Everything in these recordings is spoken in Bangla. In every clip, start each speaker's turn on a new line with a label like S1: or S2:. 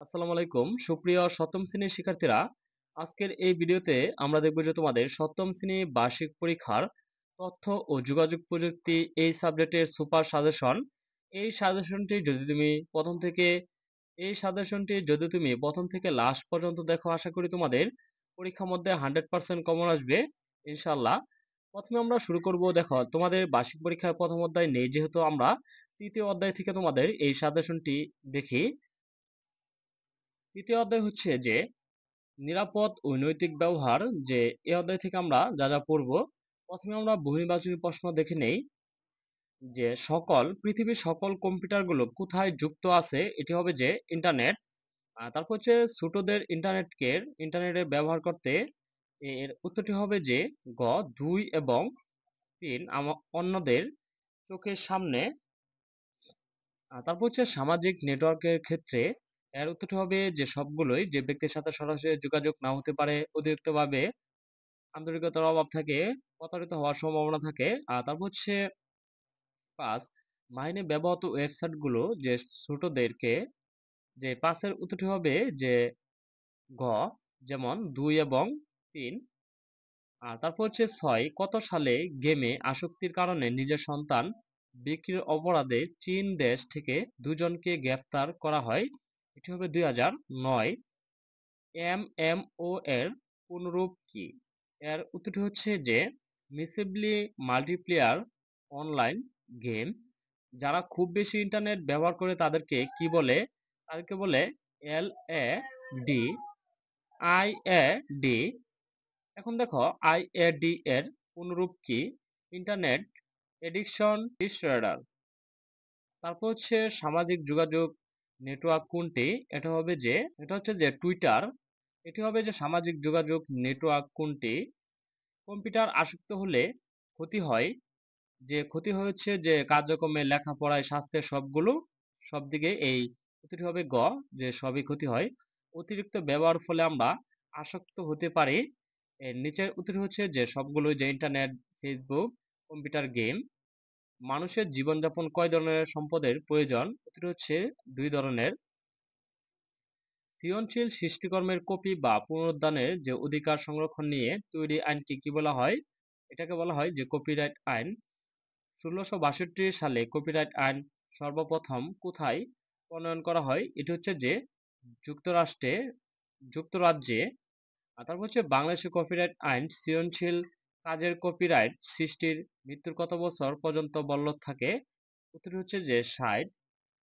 S1: আসসালামু আলাইকুম সুপ্রিয় সপ্তম শ্রেণীর শিক্ষার্থীরা। আজকের এই ভিডিওতে আমরা দেখব যে তোমাদের সপ্তম শ্রেণী বার্ষিক পরীক্ষার তথ্য ও যোগাযোগ প্রযুক্তি এই সাবজেক্টের সুপার সাজেশন। এই সাজেশনটি যদি তুমি প্রথম থেকে লাস্ট পর্যন্ত দেখো, আশা করি তোমাদের পরীক্ষার মধ্যে 100% কমন আসবে ইনশাল্লাহ। প্রথমে আমরা শুরু করব। দেখো, তোমাদের বার্ষিক পরীক্ষার প্রথম অধ্যায় নেই, যেহেতু আমরা তৃতীয় অধ্যায় থেকে তোমাদের এই সাজেশনটি দেখি। তৃতীয় অধ্যায় হচ্ছে যে নিরাপদ ও নৈতিক ব্যবহার। যে এই অধ্যায় থেকে আমরা যা যা পড়ব, প্রথমে আমরা বহুনির্বাচনী প্রশ্ন দেখে নেই। যে পৃথিবীর সকল কম্পিউটারগুলো কোথায় যুক্ত আছে, এটি হবে যে ইন্টারনেট। তারপর হচ্ছে ছোটদের ইন্টারনেটের ব্যবহার করতে, এর উত্তরটি হবে যে গ 2 এবং 3 অন্যদের চোখের সামনে। তারপর হচ্ছে সামাজিক নেটওয়ার্কের ক্ষেত্রে, এর উত্তরটি হবে যে সবগুলোই যে ব্যক্তির সাথে সরাসরি যোগাযোগ না হতে পারে, অতিরিক্তভাবে আন্তরিকতার অভাব থাকে, প্রতারিত হওয়ার সম্ভাবনা থাকে। আর তারপর হচ্ছে 5 মাইনে ব্যবহৃত ওয়েবসাইট গুলো যে ছোটদেরকে। যে 5-এর উত্তরটি হবে যে ঘ, যেমন 2 এবং 3। আর তারপর হচ্ছে 6 কত সালে গেমে আসক্তির কারণে নিজের সন্তান বিক্রির অপরাধে চীন দেশ থেকে দুজনকে গ্রেফতার করা হয়, এটি হবে 2009। এমএমও এর পুনরূপ কি? এর উত্তরটি হচ্ছে যে মিসিবলি মাল্টিপ্লেয়ার অনলাইন গেম। যারা খুব বেশি ইন্টারনেট ব্যবহার করে তাদেরকে কি বলে? তাদেরকে বলে LAD, IAD। এখন দেখো, IAD এর পুনরূপ কি? Internet addiction disorder. তারপর হচ্ছে সামাজিক যোগাযোগ নেটওয়ার্ক কোনটি? এটা হচ্ছে যে টুইটার। এটি হবে যে সামাজিক যোগাযোগ নেটওয়ার্ক কোনটি? কম্পিউটার আসক্ত হলে ক্ষতি হয়। যে ক্ষতি হচ্ছে যে কার্যক্রমে, লেখাপড়ায়, স্বাস্থ্যের সব দিকে এই ক্ষতিটি হবে গ, যে সবই ক্ষতি হয়। অতিরিক্ত ব্যবহার ফলে আমরা আসক্ত হতে পারি। এর নিচের উত্তরটি হচ্ছে যে সবগুলো, যে ইন্টারনেট, ফেসবুক, কম্পিউটার গেম। মানুষের জীবনযাপন কয় ধরনের সম্পদের প্রয়োজন? উত্তরটি হচ্ছে 2 ধরনের। সৃজনশীল সৃষ্টিকর্মের কপি বা পুনরুদ্ধারের যে অধিকার সংরক্ষণ নিয়ে তৈরি আইনকে কি বলা হয়? এটাকে বলা হয় যে কপিরাইট আইন। 1662 সালে কপিরাইট আইন সর্বপ্রথম কোথায় প্রণয়ন করা হয়? এটি হচ্ছে যে যুক্তরাজ্যে। আর তারপর হচ্ছে বাংলাদেশের কপিরাইট আইন সৃজনশীল কাজের কপিরাইট সৃষ্টির মৃত্যুর কত বছর পর্যন্ত বলবৎ থাকে? উত্তরটি হচ্ছে যে 60।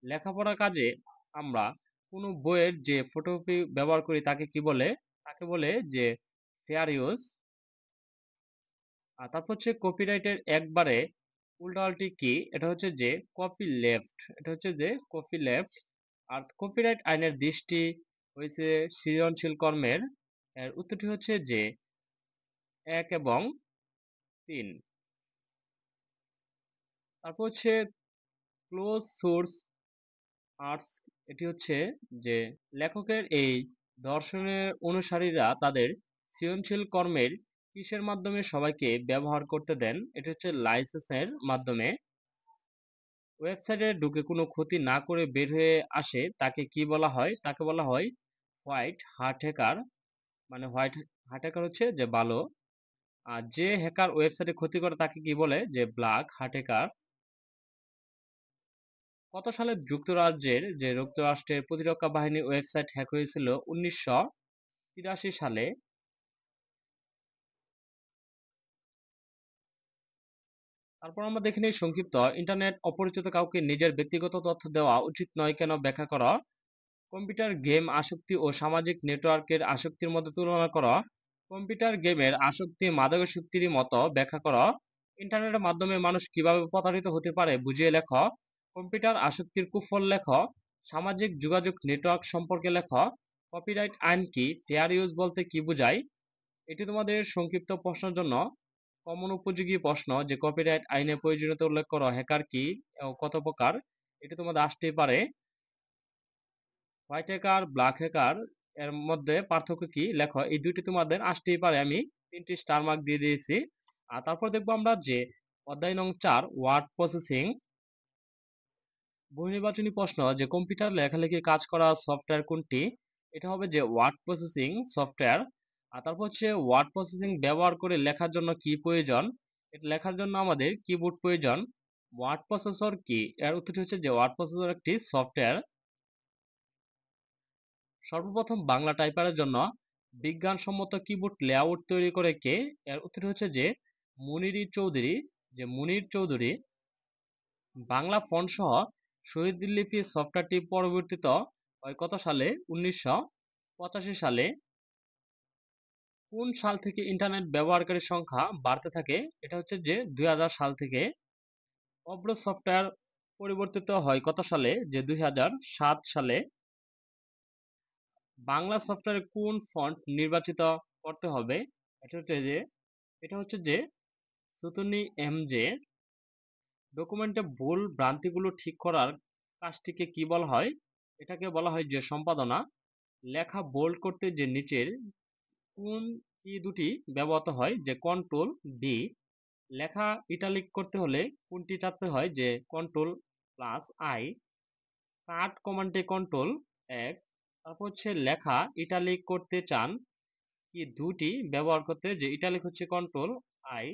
S1: লেখাপড়ার কাজে আমরা কোনো বইয়ের যে ফটোকপি ব্যবহার করি তাকে কি বলে? তাকে বলে যে ফেয়ার ইউজ। আর তারপর হচ্ছে কপিরাইটের একবারে উল্টাপাল্টি কি? এটা হচ্ছে যে কপি লেফট। আর কপিরাইট আইনের দৃষ্টি হয়েছে সৃজনশীল কর্মের। এর উত্তরটি হচ্ছে যে 1 এবং 3। তারপর হচ্ছে ক্লোজ সোর্স আর্টস। এটি হচ্ছে যে লেখকের এই দর্শনের অনুসারীরা তাদের সৃজনশীল কর্মের কিসের মাধ্যমে সবাইকে ব্যবহার করতে দেন? এটি হচ্ছে লাইসেন্সের মাধ্যমে। ওয়েবসাইটে ঢুকে কোনো ক্ষতি না করে বের হয়ে আসে তাকে কি বলা হয়? তাকে বলা হয় হোয়াইট হাট হ্যাকার। মানে হোয়াইট হাট হ্যাকার হচ্ছে যে ভালো। আর যে হ্যাকার ওয়েবসাইটে ক্ষতি করে তাকে কি বলে? যে ব্ল্যাক হাট হ্যাকার। কত সালে যুক্তরাষ্ট্রের প্রতিরক্ষা বাহিনীর ওয়েবসাইট হ্যাক হয়েছিল? 1983 সালে। তারপর আমরা দেখে নিই সংক্ষিপ্ত। ইন্টারনেট অপরিচিত কাউকে নিজের ব্যক্তিগত তথ্য দেওয়া উচিত নয় কেন? ব্যাখ্যা করো। কম্পিউটার গেম আসক্তি ও সামাজিক নেটওয়ার্কের আসক্তির মধ্যে তুলনা করো। কম্পিউটার গেমের আসক্তি মাদকাসক্তির মতো ব্যাখ্যা করো। ইন্টারনেটের মাধ্যমে মানুষ কিভাবে প্রতারিত হতে পারে বুঝিয়ে লেখো। কম্পিউটার আসক্তির কুফল লেখো। সামাজিক যোগাযোগ নেটওয়ার্ক সম্পর্কে লেখো। কপিরাইট আইন কি? ফেয়ার ইউজ বলতে কি বোঝায়? এটি তোমাদের সংক্ষিপ্ত প্রশ্নের জন্য কমন উপযোগী প্রশ্ন। যে কপিরাইট আইনে প্রয়োজনীয়তা উল্লেখ করো। হ্যাকার কি ও কত প্রকার? এটি তোমাদের আসতেই পারে। হোয়াইট হ্যাকার, ব্ল্যাক হ্যাকার এর মধ্যে পার্থক্য কি? লেখো। এই দুইটি তোমাদের আসতেই পারে। আমি 3টি স্টার মার্ক দিয়ে দিয়েছি। আর তারপর দেখবো আমরা যে অধ্যায় নং 4 ওয়ার্ড প্রসেসিং। বহুনির্বাচনী প্রশ্ন যে কম্পিউটার লেখালেখি কাজ করা সফটওয়্যার কোনটি? এটা হবে যে ওয়ার্ড প্রসেসিং সফটওয়্যার। আর তারপর হচ্ছে ওয়ার্ড প্রসেসিং ব্যবহার করে লেখার জন্য কি প্রয়োজন? এটা লেখার জন্য আমাদের কিবোর্ড প্রয়োজন। ওয়ার্ড প্রসেসর কি? এর উত্তরটি হচ্ছে যে ওয়ার্ড প্রসেসর একটি সফটওয়্যার। সর্বপ্রথম বাংলা টাইপারের জন্য বিজ্ঞানসম্মত কিবোর্ড লেআউট তৈরি করে কে? এর উত্তরটি হচ্ছে যে মুনির চৌধুরী। বাংলা ফন্ট সহ শহীদ লিপি সফটওয়্যারটি পরিবর্তিত হয় কত সালে? 1985 সালে। কোন সাল থেকে ইন্টারনেট ব্যবহারকারীর সংখ্যা বাড়তে থাকে? এটা হচ্ছে যে 2000 সাল থেকে। অব্র সফটওয়্যার পরিবর্তিত হয় কত সালে? যে 2007 সালে। বাংলা সফটওয়্যারে কোন ফন্ট নির্বাচিত করতে হবে? এটা হচ্ছে যে সুতুনি এমজে। ডকুমেন্টে ভুল ভ্রান্তিগুলো ঠিক করার কাজটিকে কি বলা হয়? এটাকে বলা হয় যে সম্পাদনা। লেখা বোল্ড করতে যে নিচের কোন কি দুটি ব্যবহৃত হয়? যে কন্ট্রোল ডি। লেখা ইটালিক করতে হলে কোনটি চাপতে হয়? যে কন্ট্রোল প্লাস আই। কাট কমান্ডে কন্ট্রোল এক্স। তারপর হচ্ছে লেখা ইটালিক করতে চান কি দুটি ব্যবহার করতে? যে ইটালিক হচ্ছে কন্ট্রোল আই।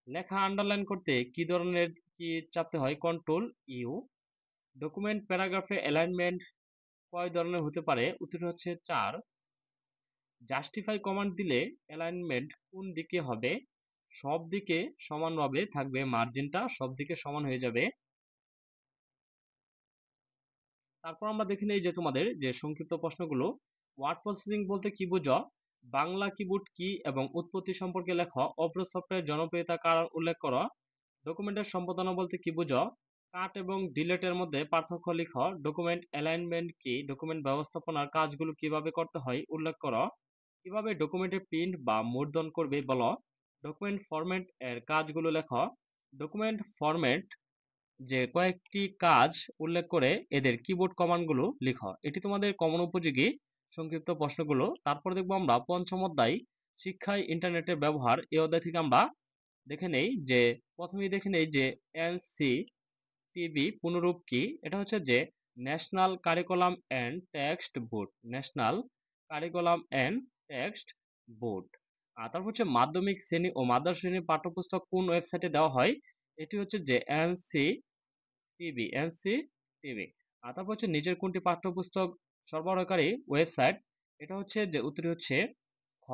S1: লেখা আন্ডারলাইন করতে কি ধরনের কি চাপতে হয়? Control U. ডকুমেন্ট প্যারাগ্রাফে অ্যালাইনমেন্ট কয় ধরনের হতে পারে? উত্তর হচ্ছে 4। জাস্টিফাই কমান্ড দিলে অ্যালাইনমেন্ট কোন দিকে হবে? সব দিকে সমানভাবে থাকবে, মার্জিনটা সব দিকে সমান হয়ে যাবে। তারপর আমরা দেখে নেই যে তোমাদের যে সংক্ষিপ্ত প্রশ্নগুলো। ওয়ার্ড প্রসেসিং বলতে কি বুঝো? বাংলা কিবোর্ড কি এবং উৎপত্তি সম্পর্কে লেখো। অব্র সফটওয়্যার জনপ্রিয়তার কারণ উল্লেখ করো। ডকুমেন্টের সম্পাদনা বলতে কি বুঝো? কাট এবং ডিলেটের মধ্যে পার্থক্য লিখো। ডকুমেন্ট অ্যালাইনমেন্ট কি? ডকুমেন্ট ব্যবস্থাপনার কাজগুলো কিভাবে করতে হয় উল্লেখ করো। কিভাবে ডকুমেন্টে প্রিন্ট বা মুদ্রণ করবে বলো। ডকুমেন্ট ফরম্যাট এর কাজগুলো লেখো। ডকুমেন্ট ফরম্যাট যে কয়েকটি কাজ উল্লেখ করে এদের কিবোর্ড কমান্ডগুলো লিখো। এটি তোমাদের কমন উপযোগী সংক্ষিপ্ত প্রশ্নগুলো। তারপর দেখবো আমরা পঞ্চম অধ্যায় শিক্ষায় ইন্টারনেটের ব্যবহার। এই অধ্যায় থেকে আমরা দেখে নেই যে প্রথমেই দেখে নেই যে এনসিটিবি পুনরূপ কি? এটা হচ্ছে যে national curriculum and text board. National curriculum and text board. আর তারপর হচ্ছে মাধ্যমিক শ্রেণী ও মাদ্রাসা শ্রেণীর পাঠ্যপুস্তক কোন ওয়েবসাইটে দেওয়া হয়? এটি হচ্ছে যে এনসিটিবি। আর তারপর হচ্ছে নিচের কোনটি পাঠ্যপুস্তক সরবরাহকারী ওয়েবসাইট? এটা হচ্ছে যে উত্তরটি হচ্ছে খ।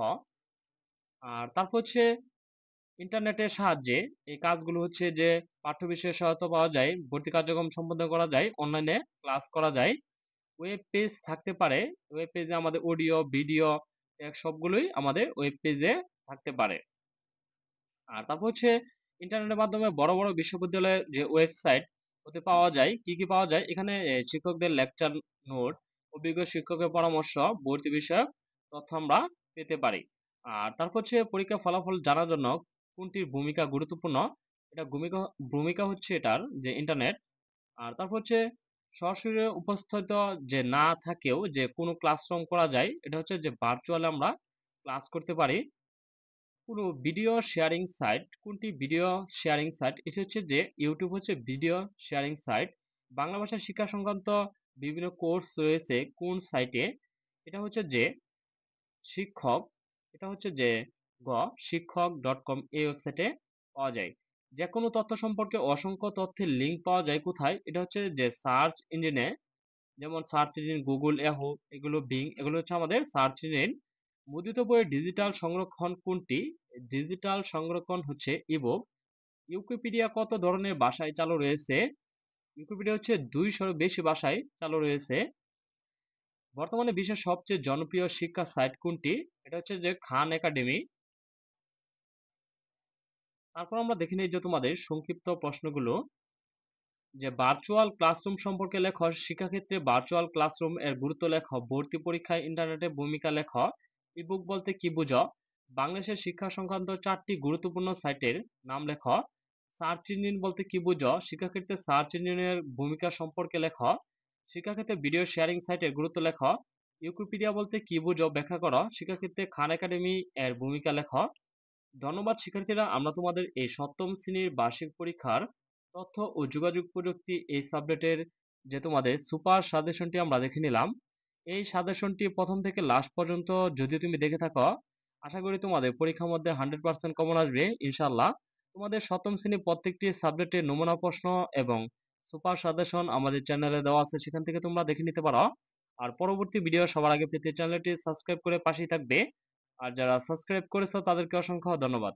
S1: আর তারপর হচ্ছে ইন্টারনেটের সাহায্যে এই কাজগুলো হচ্ছে যে পাঠ্য বিষয়ে সহায়তা পাওয়া যায়, ভর্তি কার্যক্রম সম্পাদন করা যায়, অনলাইনে ক্লাস করা যায়। ওয়েব পেজ থাকতে পারে। ওয়েব পেজে আমাদের অডিও ভিডিও সবগুলোই আমাদের ওয়েব পেজে থাকতে পারে। আর তারপর হচ্ছে ইন্টারনেটের মাধ্যমে বড় বড় বিশ্ববিদ্যালয়ের যে ওয়েবসাইট ওতে পাওয়া যায় কি কি পাওয়া যায়? এখানে শিক্ষকদের লেকচার নোট, অভিজ্ঞ শিক্ষকের পরামর্শ, ভর্তি বিষয়ক তথ্য আমরা পেতে পারি। আর তারপর হচ্ছে পরীক্ষার ফলাফল জানার জন্য কোনটির ভূমিকা গুরুত্বপূর্ণ? এটা ভূমিকা ভূমিকা হচ্ছে এটার যে ইন্টারনেট। আর তারপর হচ্ছে সরাসরি উপস্থিত যে না থাকেও যে কোনো ক্লাসরুম করা যায়, এটা হচ্ছে যে ভার্চুয়ালি আমরা ক্লাস করতে পারি। কোনো ভিডিও শেয়ারিং সাইট কোনটি? ভিডিও শেয়ারিং সাইট এটি হচ্ছে যে ইউটিউব হচ্ছে ভিডিও শেয়ারিং সাইট। বাংলা ভাষা শিক্ষা সংক্রান্ত বিভিন্ন কোর্স রয়েছে কোন সাইটে? এটা হচ্ছে যে শিক্ষক। এটা হচ্ছে যে গ শিক্ষক.com এই ওয়েবসাইটে পাওয়া যায়। যে কোনো তথ্য সম্পর্কে অসংখ্য তথ্যের লিঙ্ক পাওয়া যায় কোথায়? এটা হচ্ছে যে সার্চ ইঞ্জিনে। যেমন সার্চ ইঞ্জিন গুগল, ইয়াহু, এগুলো বিং, এগুলো হচ্ছে আমাদের সার্চ ইঞ্জিন। মুদ্রিত বইয়ের ডিজিটাল সংরক্ষণ কোনটি? ডিজিটাল সংরক্ষণ হচ্ছে ইবুক। উইকিপিডিয়া কত ধরনের ভাষায় চালু রয়েছে? উইকিপিডিয়া হচ্ছে 200 বেশি ভাষায় চালু রয়েছে। বর্তমানে বিশ্বের সবচেয়ে জনপ্রিয় শিক্ষা সাইট কোনটি? এটা হচ্ছে যে খান একাডেমি। তারপর আমরা দেখে নিই যে তোমাদের সংক্ষিপ্ত প্রশ্নগুলো। যে ভার্চুয়াল ক্লাসরুম সম্পর্কে লেখো। শিক্ষাক্ষেত্রে ভার্চুয়াল ক্লাসরুম এর গুরুত্ব লেখো। ভর্তি পরীক্ষায় ইন্টারনেটের ভূমিকা লেখো। ইবুক বলতে কি বুঝো? বাংলাদেশের শিক্ষা সংক্রান্ত 4টি গুরুত্বপূর্ণ সাইটের নাম লেখো। সার্চ ইঞ্জিন বলতে কি বুঝো? শিক্ষাক্ষেত্রে সার্চ ইঞ্জিনের ভূমিকা সম্পর্কে লেখো। শিক্ষাক্ষেত্রে ভিডিও শেয়ারিং সাইটের গুরুত্ব লেখো। উইকিপিডিয়া বলতে কি বুঝো ব্যাখ্যা করো। শিক্ষাক্ষেত্রে খান একাডেমি এর ভূমিকা লেখো। ধন্যবাদ শিক্ষার্থীরা, আমরা তোমাদের এই সপ্তম শ্রেণীর বার্ষিক পরীক্ষার তথ্য ও যোগাযোগ প্রযুক্তি এই সাবজেক্টের যে তোমাদের সুপার সাজেশনটি আমরা দেখে নিলাম। এই সাজেশনটি প্রথম থেকে লাস্ট পর্যন্ত যদি তুমি দেখে থাকো, আশা করি তোমাদের পরীক্ষার মধ্যে 100% কমন আসবে ইনশাল্লাহ। তোমাদের সপ্তম শ্রেণী প্রত্যেকটি সাবজেক্টের নমুনা প্রশ্ন এবং সুপার সাজেশন আমাদের চ্যানেলে দেওয়া আছে, সেখান থেকে তোমরা দেখে নিতে পারো। আর পরবর্তী ভিডিও সবার আগে পেতে চ্যানেলটি সাবস্ক্রাইব করে পাশেই থাকবে। আর যারা সাবস্ক্রাইব করেছো তাদেরকে অসংখ্য ধন্যবাদ।